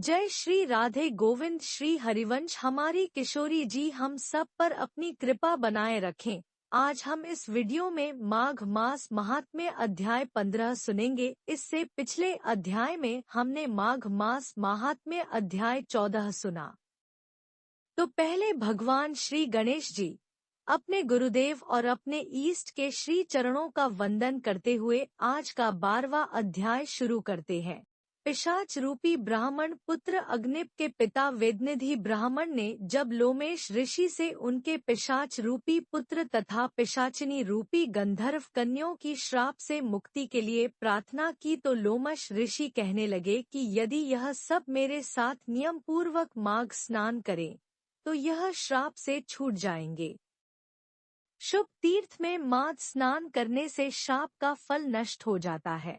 जय श्री राधे गोविंद श्री हरिवंश। हमारी किशोरी जी हम सब पर अपनी कृपा बनाए रखें। आज हम इस वीडियो में माघ मास महात्म्य अध्याय 15 सुनेंगे। इससे पिछले अध्याय में हमने माघ मास महात्म्य अध्याय 14 सुना। तो पहले भगवान श्री गणेश जी अपने गुरुदेव और अपने ईष्ट के श्री चरणों का वंदन करते हुए आज का 12वां अध्याय शुरू करते हैं। पिशाच रूपी ब्राह्मण पुत्र अग्निप के पिता वेदनिधि ब्राह्मण ने जब लोमेश ऋषि से उनके पिशाच रूपी पुत्र तथा पिशाचिनी रूपी गंधर्व कन्याओं की श्राप से मुक्ति के लिए प्रार्थना की तो लोमश ऋषि कहने लगे कि यदि यह सब मेरे साथ नियम पूर्वक माघ स्नान करें तो यह श्राप से छूट जाएंगे। शुभ तीर्थ में माघ स्नान करने से शाप का फल नष्ट हो जाता है।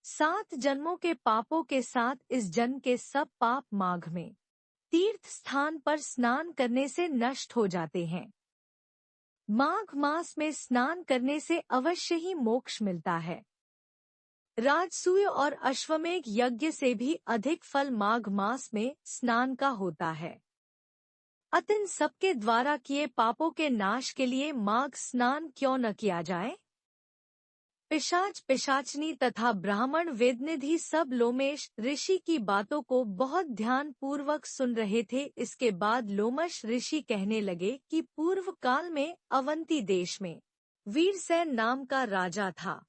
7 जन्मों के पापों के साथ इस जन्म के सब पाप माघ में तीर्थ स्थान पर स्नान करने से नष्ट हो जाते हैं। माघ मास में स्नान करने से अवश्य ही मोक्ष मिलता है। राजसूय और अश्वमेघ यज्ञ से भी अधिक फल माघ मास में स्नान का होता है। अतः इन सबके द्वारा किए पापों के नाश के लिए माघ स्नान क्यों न किया जाए। पिशाच पिशाचनी तथा ब्राह्मण वेदनिधि सब लोमेश ऋषि की बातों को बहुत ध्यान पूर्वक सुन रहे थे। इसके बाद लोमश ऋषि कहने लगे कि पूर्व काल में अवंती देश में वीरसेन नाम का राजा था।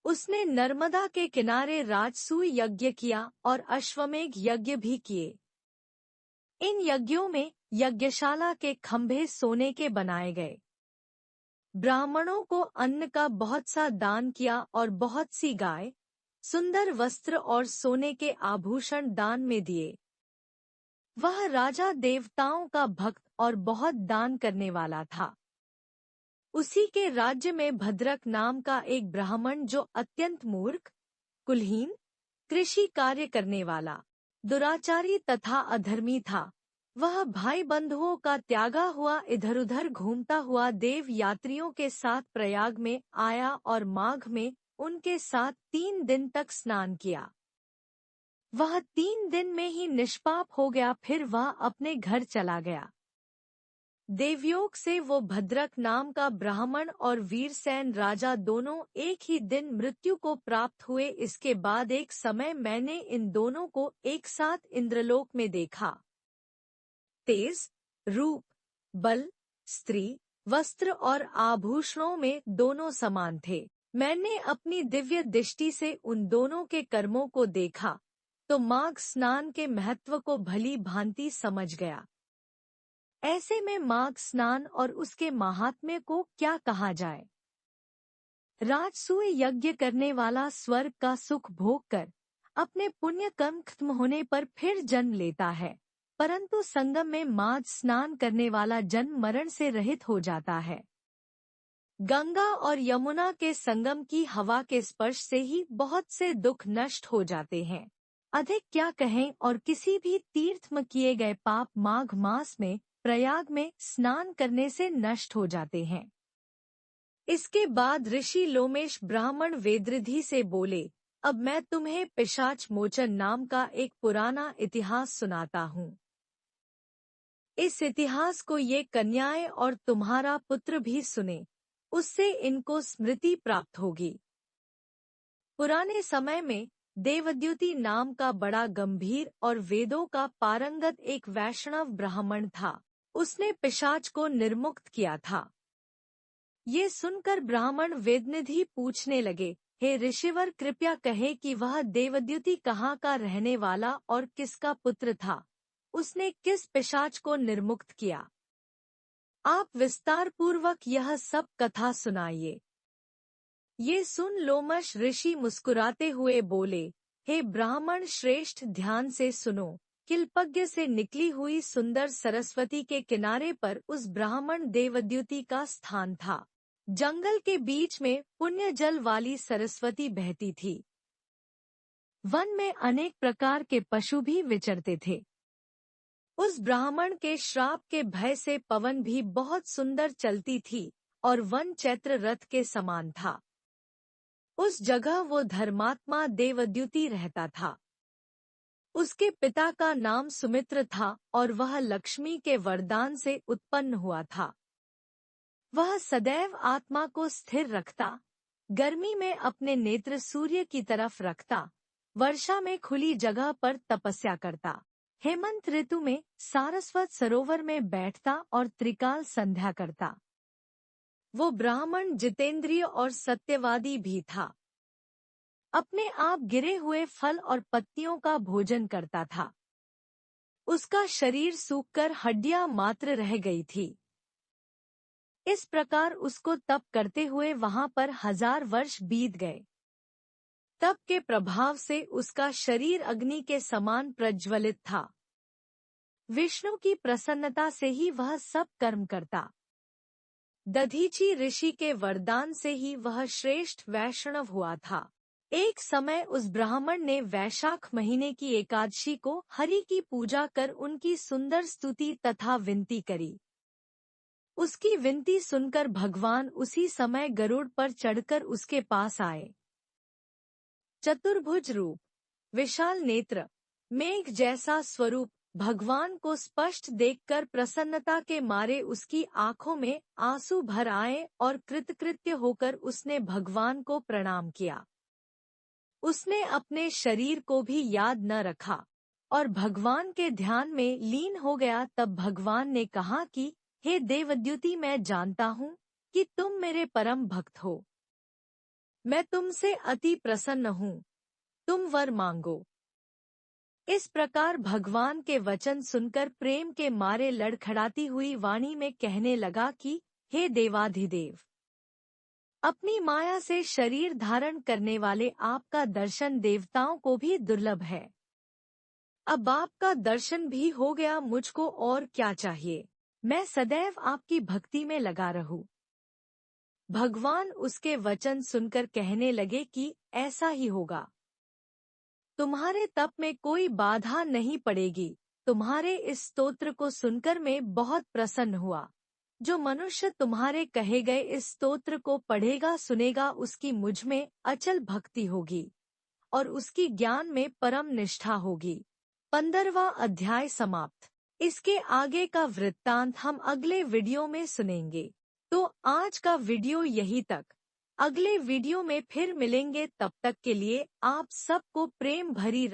उसने नर्मदा के किनारे राजसूय यज्ञ किया और अश्वमेघ यज्ञ भी किए। इन यज्ञों में यज्ञशाला के खंभे सोने के बनाए गए। ब्राह्मणों को अन्न का बहुत सा दान किया और बहुत सी गाय, सुंदर वस्त्र और सोने के आभूषण दान में दिए। वह राजा देवताओं का भक्त और बहुत दान करने वाला था। उसी के राज्य में भद्रक नाम का एक ब्राह्मण जो अत्यंत मूर्ख, कुलहीन, कृषि कार्य करने वाला, दुराचारी तथा अधर्मी था। वह भाई बंधुओं का त्यागा हुआ इधर उधर घूमता हुआ देव यात्रियों के साथ प्रयाग में आया और माघ में उनके साथ 3 दिन तक स्नान किया। वह 3 दिन में ही निष्पाप हो गया। फिर वह अपने घर चला गया। देवयोग से वो भद्रक नाम का ब्राह्मण और वीरसेन राजा दोनों एक ही दिन मृत्यु को प्राप्त हुए। इसके बाद एक समय मैंने इन दोनों को एक साथ इंद्रलोक में देखा। तेज, रूप, बल, स्त्री, वस्त्र और आभूषणों में दोनों समान थे। मैंने अपनी दिव्य दृष्टि से उन दोनों के कर्मों को देखा तो माघ स्नान के महत्व को भली भांति समझ गया। ऐसे में माघ स्नान और उसके महात्म्य को क्या कहा जाए। राजसूय यज्ञ करने वाला स्वर्ग का सुख भोग कर अपने पुण्य कर्म खत्म होने पर फिर जन्म लेता है, परंतु संगम में माघ स्नान करने वाला जन्म मरण से रहित हो जाता है। गंगा और यमुना के संगम की हवा के स्पर्श से ही बहुत से दुख नष्ट हो जाते हैं। अधिक क्या कहें, और किसी भी तीर्थ में किए गए पाप माघ मास में प्रयाग में स्नान करने से नष्ट हो जाते हैं। इसके बाद ऋषि लोमेश ब्राह्मण वेदनिधि से बोले, अब मैं तुम्हें पिशाच मोचन नाम का एक पुराना इतिहास सुनाता हूँ। इस इतिहास को ये कन्याएं और तुम्हारा पुत्र भी सुने, उससे इनको स्मृति प्राप्त होगी। पुराने समय में देवद्युति नाम का बड़ा गंभीर और वेदों का पारंगत एक वैष्णव ब्राह्मण था। उसने पिशाच को निर्मुक्त किया था। ये सुनकर ब्राह्मण वेदनिधि पूछने लगे, हे ऋषिवर, कृपया कहे कि वह देवद्युति कहाँ का रहने वाला और किसका पुत्र था। उसने किस पिशाच को निर्मुक्त किया। आप विस्तार पूर्वक यह सब कथा सुनाइए। ये सुन लोमश ऋषि मुस्कुराते हुए बोले, हे ब्राह्मण श्रेष्ठ, ध्यान से सुनो। किल्पज्ञ से निकली हुई सुंदर सरस्वती के किनारे पर उस ब्राह्मण देवद्युति का स्थान था। जंगल के बीच में पुण्य जल वाली सरस्वती बहती थी। वन में अनेक प्रकार के पशु भी विचरते थे। उस ब्राह्मण के श्राप के भय से पवन भी बहुत सुंदर चलती थी और वन चैत्र रथ के समान था। उस जगह वो धर्मात्मा देवद्युति रहता था। उसके पिता का नाम सुमित्र था और वह लक्ष्मी के वरदान से उत्पन्न हुआ था। वह सदैव आत्मा को स्थिर रखता, गर्मी में अपने नेत्र सूर्य की तरफ रखता, वर्षा में खुली जगह पर तपस्या करता, हेमंत ऋतु में सारस्वत सरोवर में बैठता और त्रिकाल संध्या करता। वो ब्राह्मण जितेंद्रिय और सत्यवादी भी था। अपने आप गिरे हुए फल और पत्तियों का भोजन करता था। उसका शरीर सूखकर हड्डियां मात्र रह गई थी। इस प्रकार उसको तप करते हुए वहां पर 1000 वर्ष बीत गए। तप के प्रभाव से उसका शरीर अग्नि के समान प्रज्वलित था। विष्णु की प्रसन्नता से ही वह सब कर्म करता। दधीची ऋषि के वरदान से ही वह श्रेष्ठ वैष्णव हुआ था। एक समय उस ब्राह्मण ने वैशाख महीने की एकादशी को हरि की पूजा कर उनकी सुंदर स्तुति तथा विनती करी। उसकी विनती सुनकर भगवान उसी समय गरुड़ पर चढ़कर उसके पास आए। चतुर्भुज रूप, विशाल नेत्र, मेघ जैसा स्वरूप, भगवान को स्पष्ट देखकर प्रसन्नता के मारे उसकी आंखों में आंसू भर आए और कृतकृत्य होकर उसने भगवान को प्रणाम किया। उसने अपने शरीर को भी याद न रखा और भगवान के ध्यान में लीन हो गया। तब भगवान ने कहा कि हे देवद्युति, मैं जानता हूँ कि तुम मेरे परम भक्त हो। मैं तुमसे अति प्रसन्न हूँ, तुम वर मांगो। इस प्रकार भगवान के वचन सुनकर प्रेम के मारे लड़खड़ाती हुई वाणी में कहने लगा कि हे देवाधिदेव, अपनी माया से शरीर धारण करने वाले आपका दर्शन देवताओं को भी दुर्लभ है। अब आपका दर्शन भी हो गया, मुझको और क्या चाहिए? मैं सदैव आपकी भक्ति में लगा रहूं। भगवान उसके वचन सुनकर कहने लगे कि ऐसा ही होगा। तुम्हारे तप में कोई बाधा नहीं पड़ेगी। तुम्हारे इस स्तोत्र को सुनकर मैं बहुत प्रसन्न हुआ। जो मनुष्य तुम्हारे कहे गए इस स्तोत्र को पढ़ेगा सुनेगा, उसकी मुझ में अचल भक्ति होगी और उसकी ज्ञान में परम निष्ठा होगी। 15वां अध्याय समाप्त। इसके आगे का वृत्तांत हम अगले वीडियो में सुनेंगे। तो आज का वीडियो यही तक। अगले वीडियो में फिर मिलेंगे, तब तक के लिए आप सबको प्रेम भरी